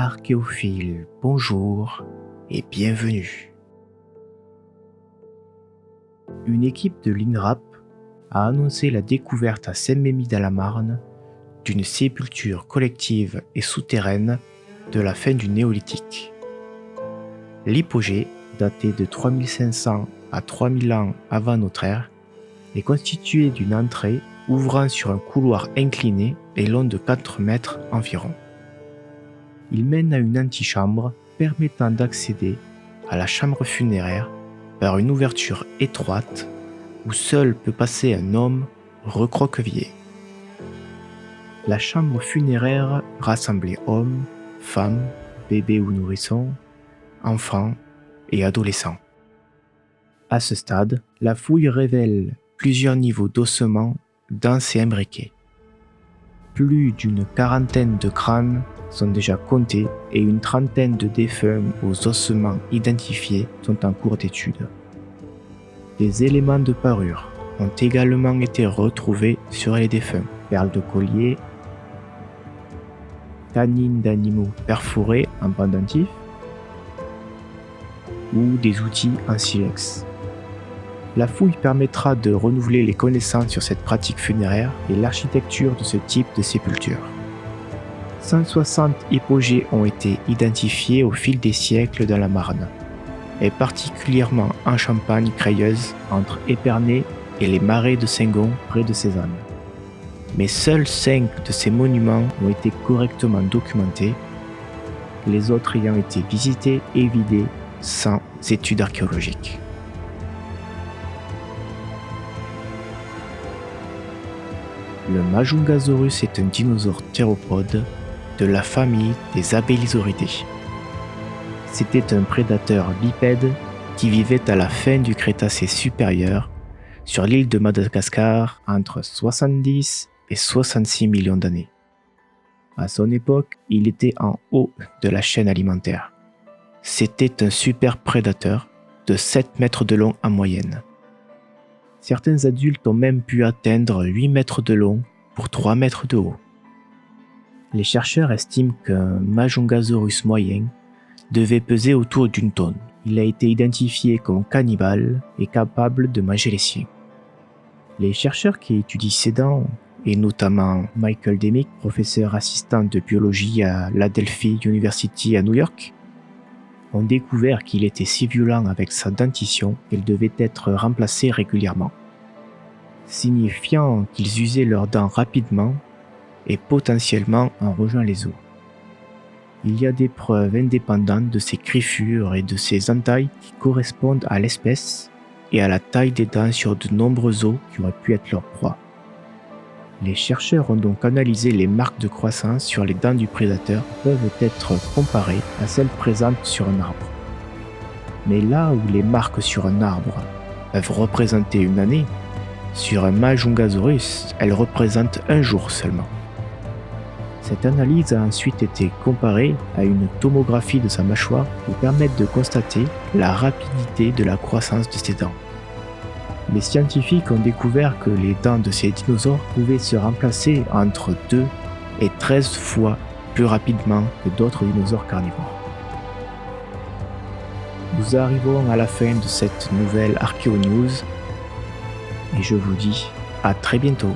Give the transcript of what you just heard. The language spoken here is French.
Archéophiles, bonjour et bienvenue. Une équipe de l'INRAP a annoncé la découverte à Saint-Mémy-dans-la-Marne d'une sépulture collective et souterraine de la fin du Néolithique. L'hypogée, datée de 3500 à 3000 ans avant notre ère, est constituée d'une entrée ouvrant sur un couloir incliné et long de 4 mètres environ. Il mène à une antichambre permettant d'accéder à la chambre funéraire par une ouverture étroite où seul peut passer un homme recroquevillé. La chambre funéraire rassemblait hommes, femmes, bébés ou nourrissons, enfants et adolescents. À ce stade, la fouille révèle plusieurs niveaux d'ossements denses et imbriqués. Plus d'une quarantaine de crânes sont déjà comptés et une trentaine de défunts aux ossements identifiés sont en cours d'étude. Des éléments de parure ont également été retrouvés sur les défunts, perles de collier, canines d'animaux perforées en pendentif ou des outils en silex. La fouille permettra de renouveler les connaissances sur cette pratique funéraire et l'architecture de ce type de sépulture. 160 hypogées ont été identifiées au fil des siècles dans la Marne, et particulièrement en Champagne-Crayeuse, entre Épernay et les marais de Saint-Gon près de Cézanne. Mais seuls 5 de ces monuments ont été correctement documentés, les autres ayant été visités et vidés sans études archéologiques. Le Majungasaurus est un dinosaure théropode de la famille des Abelisauridae. C'était un prédateur bipède qui vivait à la fin du Crétacé supérieur sur l'île de Madagascar entre 70 et 66 millions d'années. À son époque, il était en haut de la chaîne alimentaire. C'était un super prédateur de 7 mètres de long en moyenne. Certains adultes ont même pu atteindre 8 mètres de long pour 3 mètres de haut. Les chercheurs estiment qu'un Majungasaurus moyen devait peser autour d'une tonne. Il a été identifié comme cannibale et capable de manger les siens. Les chercheurs qui étudient ces dents, et notamment Michael Demick, professeur assistant de biologie à l'Adelphi University à New York, ont découvert qu'il était si violent avec sa dentition qu'elle devait être remplacée régulièrement, signifiant qu'ils usaient leurs dents rapidement et potentiellement en rejoint les os. Il y a des preuves indépendantes de ces griffures et de ces entailles qui correspondent à l'espèce et à la taille des dents sur de nombreux os qui auraient pu être leur proie. Les chercheurs ont donc analysé les marques de croissance sur les dents du prédateur qui peuvent être comparées à celles présentes sur un arbre. Mais là où les marques sur un arbre peuvent représenter une année, sur un Majungasaurus, elles représentent un jour seulement. Cette analyse a ensuite été comparée à une tomographie de sa mâchoire pour permettre de constater la rapidité de la croissance de ses dents. Les scientifiques ont découvert que les dents de ces dinosaures pouvaient se remplacer entre 2 et 13 fois plus rapidement que d'autres dinosaures carnivores. Nous arrivons à la fin de cette nouvelle Archéo News et je vous dis à très bientôt.